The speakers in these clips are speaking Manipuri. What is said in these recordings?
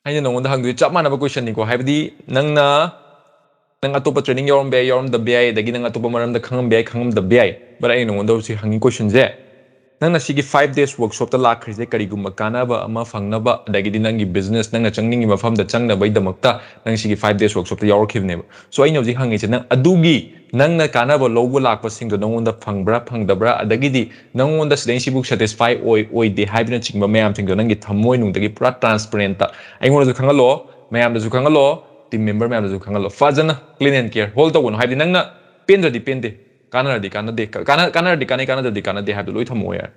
ꯑꯩꯅ ꯅꯉꯣꯟꯗ ꯍꯪꯗꯣꯏ ꯆꯞ ꯃꯥꯟꯅꯕ ꯀ꯭ꯋꯦꯁꯟꯅꯤꯀꯣ ꯍꯥꯏꯕꯗꯤ ꯅꯪ ꯑꯇꯣꯞꯄ ꯇ꯭ꯔꯦꯅꯤꯡ ꯌꯥꯎꯔꯝꯕ ꯌꯥꯏ ꯌꯥꯎꯔꯝꯗꯕ ꯌꯥꯏ ꯑꯗꯒꯤ ꯅꯪ ꯑꯇꯣꯞꯄ ꯃꯔꯝꯗ ꯈꯪꯉꯝꯕ ꯌꯥꯏ ꯈꯪꯉꯝꯗꯕ ꯌꯥꯏ ꯕꯠ ꯑꯩ ꯅꯉꯣꯟꯗ ꯍꯧꯖꯤꯛ ꯍꯪꯉꯤ ꯀ꯭ꯋꯦꯁꯟꯁꯦ ꯅꯪꯅ ꯁꯤꯒꯤ 5 days workshopꯇ ꯂꯥꯛꯈ꯭ꯔꯤꯁꯦ ꯀꯔꯤꯒꯨꯝꯕ ꯀꯥꯟꯅꯕ ꯑꯃ ꯐꯪꯅꯕ ꯑꯗꯒꯤꯗꯤ ꯅꯪꯒꯤ ꯕꯤꯖꯤꯅꯦꯁ ꯅꯪꯅ ꯆꯪꯅꯤꯡꯉꯤ ꯃꯐꯝꯗ ꯆꯪꯅꯕꯒꯤꯗꯃꯛꯇ ꯅꯪ ꯁꯤꯒꯤ 5 days workshopꯇ ꯌꯥꯎꯔꯛꯈꯤꯕꯅꯦꯕ ꯁꯣ ꯑꯩꯅ ꯍꯧꯖꯤꯛ ꯍꯪꯉꯤꯁꯦ ꯅꯪ ꯑꯗꯨꯒꯤ ꯅꯪꯅ ꯀꯥꯟꯅꯕ ꯂꯧꯕ ꯂꯥꯛꯄꯁꯤꯡꯗꯣ ꯅꯪꯉꯣꯟꯗ ꯐꯪꯕ꯭ꯔꯥ ꯐꯪꯗꯕ꯭ꯔꯥ ꯑꯗꯒꯤꯗꯤ ꯅꯪꯉꯣꯟꯗ ꯁꯤꯗꯩꯁꯤꯕꯨ ꯁꯦꯇꯤꯁꯐꯥꯏ ꯑꯣꯏꯗꯦ ꯍꯥꯏꯕꯅꯆꯤꯡꯕ ꯃꯌꯥꯝꯁꯤꯡꯗꯣ ꯅꯪꯒꯤ ꯊꯝꯃꯣꯏꯅꯨꯡꯗꯒꯤ ꯄꯨꯔꯥ ꯇ꯭ꯔꯥꯟꯁꯄꯔꯦꯟꯇ ꯑꯩꯉꯣꯟꯗꯁꯨ ꯈꯪꯍꯜꯂꯛꯑꯣ ꯃꯌꯥꯝꯗꯁꯨ ꯈꯪꯍꯜꯂꯛꯑꯣ ꯇꯤꯝ ꯃꯦꯝꯕꯔ ꯃꯌꯥꯝꯗꯁꯨ ꯈꯪꯍꯜꯂꯣ ꯐꯖꯅ ꯀ꯭ꯂꯤꯟ ꯑꯦꯟ ꯀꯤꯌꯔ ꯍꯣꯜ ꯇꯧꯒꯅꯣ ꯍꯥꯏꯕꯗꯤ ꯅꯪꯅ ꯄꯦꯟꯗ꯭ꯔꯗꯤ ꯄꯦꯟꯗꯦ ꯀꯥꯟꯅꯔꯗꯤ ꯀꯥꯟꯅꯗꯦ ꯀꯥꯟꯅꯔꯗꯤ ꯀꯥꯟꯅꯩ ꯀꯥꯟꯅꯗ꯭ꯔꯗꯤ ꯀꯥꯟꯅꯗꯦ ꯍꯥꯏꯕꯗꯣ ꯂꯣꯏ ꯊꯝꯃꯛꯑꯣ ꯌꯥꯔꯦ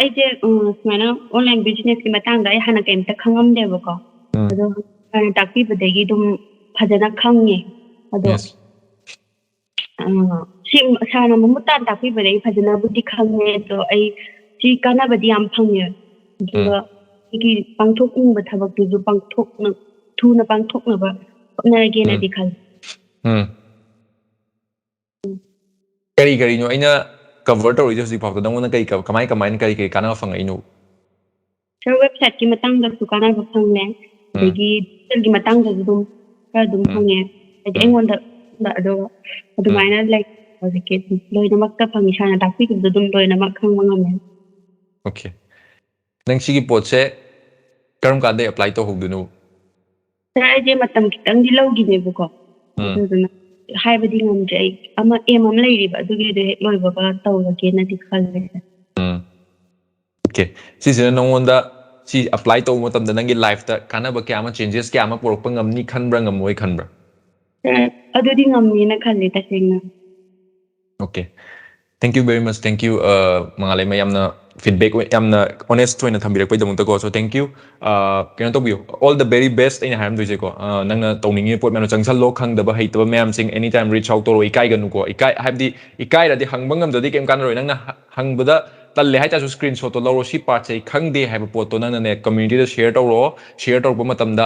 ꯑꯩꯁꯦ ꯁꯨꯃꯥꯏꯅ ꯑꯣꯟꯂꯥꯏꯟ ꯕꯤꯖꯤꯅꯦꯁꯀꯤ ꯃꯇꯥꯡꯗ ꯑꯩ ꯍꯥꯟꯅ ꯀꯩꯝꯇ ꯈꯪꯉꯝꯗꯦꯕꯀꯣ ꯑꯗꯣ ꯍꯥꯟꯅ ꯇꯥꯛꯄꯤꯕꯗꯒꯤ ꯑꯗꯨꯝ ꯐꯖꯅ ꯈꯪꯉꯦ ꯑꯗꯣ ꯁꯤ ꯁꯥꯔꯅ ꯃꯃꯨꯠ ꯇꯥꯅ ꯇꯥꯛꯄꯤꯕꯗꯒꯤ ꯐꯖꯅꯕꯨꯗꯤ ꯈꯪꯉꯦ ꯑꯗꯣ ꯑꯩ ꯁꯤ ꯀꯥꯟꯅꯕꯗꯤ ꯌꯥꯝ ꯐꯪꯉꯦ ꯑꯗꯨꯒ ꯑꯩꯒꯤ ꯄꯥꯡꯊꯣꯛꯅꯤꯡꯕ ꯊꯕꯛꯇꯨꯁꯨ ꯊꯨꯅ ꯄꯥꯡꯊꯣꯛꯅꯕ ꯍꯣꯠꯅꯔꯒꯦꯅꯗꯤ ꯈꯜꯂꯤ ꯀꯔꯤ ꯀꯔꯤꯅꯣ ꯑꯩꯅ ꯀꯚꯔ ꯇꯧꯔꯤꯁꯦ ꯍꯧꯖꯤꯛ ꯐꯥꯎꯗ ꯅꯪꯉꯣꯟꯗ ꯀꯃꯥꯏꯅ ꯀꯔꯤ ꯀꯥꯟꯅꯕ ꯐꯪꯉꯛꯏꯅꯣ ꯁꯥꯔ ꯋꯦꯕꯁꯥꯏꯠꯀꯤ ꯃꯇꯥꯡꯗꯁꯨ ꯀꯥꯟꯅꯕ ꯐꯪꯉꯦ ꯑꯗꯒꯤ ꯗꯤꯖꯤꯇꯦꯜꯒꯤ ꯃꯇꯥꯡꯗꯁꯨ ꯑꯗꯨꯝ ꯈꯔ ꯑꯗꯨꯝ ꯐꯪꯉꯦ ꯍꯥꯏꯗꯤ ꯑꯩꯉꯣꯟꯗ ꯑꯗꯣ ꯑꯗꯨꯃꯥꯏꯅ ꯂꯩ ꯍꯧꯖꯤꯛꯀꯤ ꯂꯣꯏꯅꯃꯛꯇ ꯐꯪꯉꯤ ꯁꯥꯔꯅ ꯇꯥꯛꯄꯤꯈꯤꯕꯗꯣ ꯑꯗꯨꯝ ꯂꯣꯏꯅꯃꯛ ꯈꯪꯕ ꯉꯝꯃꯦ ꯑꯣꯀꯦ ꯅꯪ ꯁꯤꯒꯤ ꯄꯣꯠꯁꯦ ꯀꯔꯝ ꯀꯥꯟꯗ ꯑꯦꯄ꯭ꯂꯥꯏ ꯇꯧꯍꯧꯗꯣꯏꯅꯣ ꯁꯥꯔ ꯑꯩꯁꯦ ꯃꯇꯝ ꯈꯤꯇꯪꯗꯤ ꯂꯧꯈꯤꯅꯦꯕꯀꯣ ꯑꯗꯨꯗꯨꯅ ꯍꯥꯏꯕꯗꯤ ꯉꯝꯗ꯭ꯔꯦ ꯑꯩ ꯑꯦꯝ ꯑꯃ ꯂꯩꯔꯤꯕ ꯑꯗꯨꯒꯤꯗꯣ ꯍꯦꯛ ꯂꯣꯏꯕꯒ ꯇꯧꯔꯒꯦꯅꯗꯤ ꯈꯜꯂꯦ ꯑꯣꯀꯦ ꯁꯤꯁꯤꯅ ꯅꯉꯣꯟꯗ ꯁꯤ ꯑꯄ꯭ꯂꯥꯏ ꯇꯧꯕ ꯃꯇꯝꯗ ꯅꯪꯒꯤ ꯂꯥꯏꯐꯇ ꯀꯥꯟꯅꯕ ꯀꯌꯥ ꯑꯃ ꯆꯦꯟꯖꯦꯁ ꯀꯌꯥ ꯑꯃ ꯄꯨꯔꯛꯄ ꯉꯝꯅꯤ ꯈꯟꯕ꯭ꯔꯥ ꯉꯝꯃꯣꯏ ꯈꯟꯕ꯭ꯔꯥ ꯑꯗꯨꯗꯤ ꯉꯝꯅꯤꯅ ꯈꯜꯂꯦ ꯇꯁꯦꯡꯅ okay thank you very much thank you ꯃꯉꯥꯂꯩꯃ ꯌꯥꯝꯅ ꯐꯤꯗꯕꯦꯛ ꯌꯥꯝꯅ ꯑꯣꯅꯦꯁꯠ ꯑꯣꯏꯅ ꯊꯝꯕꯤꯔꯛꯄꯩꯗꯃꯛꯇꯀꯣ ꯁꯣ ꯊꯦꯡꯛ ꯌꯨ ꯀꯩꯅꯣ ꯇꯧꯕꯤꯌꯨ ꯑꯣꯜ ꯗ ꯕꯦꯔꯤ ꯕꯦꯁꯠ ꯑꯩꯅ ꯍꯥꯏꯔꯝꯗꯣꯏꯁꯦꯀꯣ ꯅꯪꯅ ꯇꯧꯅꯤꯡꯉꯤꯕ ꯄꯣꯠ ꯃꯌꯥꯝꯗꯣ ꯆꯪꯁꯜꯂꯣ ꯈꯪꯗꯕ ꯍꯩꯇꯕ ꯃꯌꯥꯝꯁꯤꯡ ꯑꯦꯅꯤ ꯇꯥꯏꯝ ꯔꯤꯆ ꯑꯥꯎꯠ ꯇꯧꯔꯣ ꯏꯀꯥꯏꯒꯅꯨꯀꯣ ꯍꯥꯏꯕꯗꯤ ꯏꯀꯥꯏꯔꯗꯤ ꯍꯪꯕ ꯉꯝꯗ꯭ꯔꯗꯤ ꯀꯩꯝ ꯀꯥꯟꯅꯔꯣꯏ ꯅꯪꯅ ꯍꯪꯕꯗ ꯇꯜꯂꯦ ꯍꯥꯏꯇꯥꯔꯁꯨ ꯁ꯭ꯀ꯭ꯔꯤꯟ ꯁꯣꯠꯇꯣ ꯂꯧꯔꯣ ꯁꯤ ꯄꯥꯔꯠꯁꯦ ꯑꯩ ꯈꯪꯗꯦ ꯍꯥꯏꯕ ꯄꯣꯠꯇꯣ ꯅꯪꯅꯅꯦ ꯀꯝꯃ꯭ꯌꯨꯅꯤꯇꯤꯗ ꯁꯦꯌꯔ ꯇꯧꯔꯛꯑꯣ ꯁꯦꯌꯔ ꯇꯧꯔꯛꯄ ꯃꯇꯝꯗ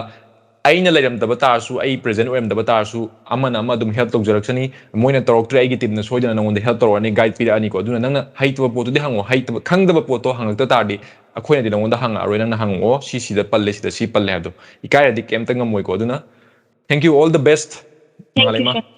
ꯑꯩꯅ ꯂꯩꯔꯝꯗꯕ ꯇꯥꯔꯁꯨ ꯑꯩ ꯄ꯭ꯔꯦꯖꯦꯟꯠ ꯑꯣꯏꯔꯝꯗꯕ ꯇꯥꯔꯁꯨ ꯑꯃꯅ ꯑꯃ ꯑꯗꯨꯝ ꯍꯦꯜꯞ ꯇꯧꯖꯔꯛꯆꯅꯤ ꯃꯣꯏꯅ ꯇꯧꯔꯛꯇ꯭ꯔꯦ ꯑꯩꯒꯤ ꯇꯤꯝꯅ ꯁꯣꯏꯗꯅ ꯅꯉꯣꯟꯗ ꯍꯦꯜꯞ ꯇꯧꯔꯛꯑꯅꯤ ꯒꯥꯏꯗ ꯄꯤꯔꯛꯑꯅꯤꯀꯣ ꯑꯗꯨꯅ ꯅꯪꯅ ꯍꯩꯇꯕ ꯄꯣꯠꯇꯨꯗꯤ ꯍꯪꯉꯣ ꯈꯪꯗꯕ ꯄꯣꯠꯇꯣ ꯍꯪꯉꯛꯇ ꯇꯥꯔꯗꯤ ꯑꯩꯈꯣꯏꯅꯗꯤ ꯅꯉꯣꯟꯗ ꯍꯪꯉꯛꯑꯔꯣꯏ ꯅꯪꯅ ꯍꯪꯉꯛꯑꯣ ꯁꯤꯗ ꯄꯜꯂꯦ ꯁꯤꯗ ꯁꯤ ꯄꯜꯂꯦ ꯍꯥꯏꯕꯗꯣ ꯏꯀꯥꯏꯔꯗꯤ ꯀꯩꯝꯇ ꯉꯝꯃꯣꯏꯀꯣ ꯑꯗꯨꯅ thank you all the best thank you ꯃꯉꯥꯂꯩꯃ ꯁꯥꯔ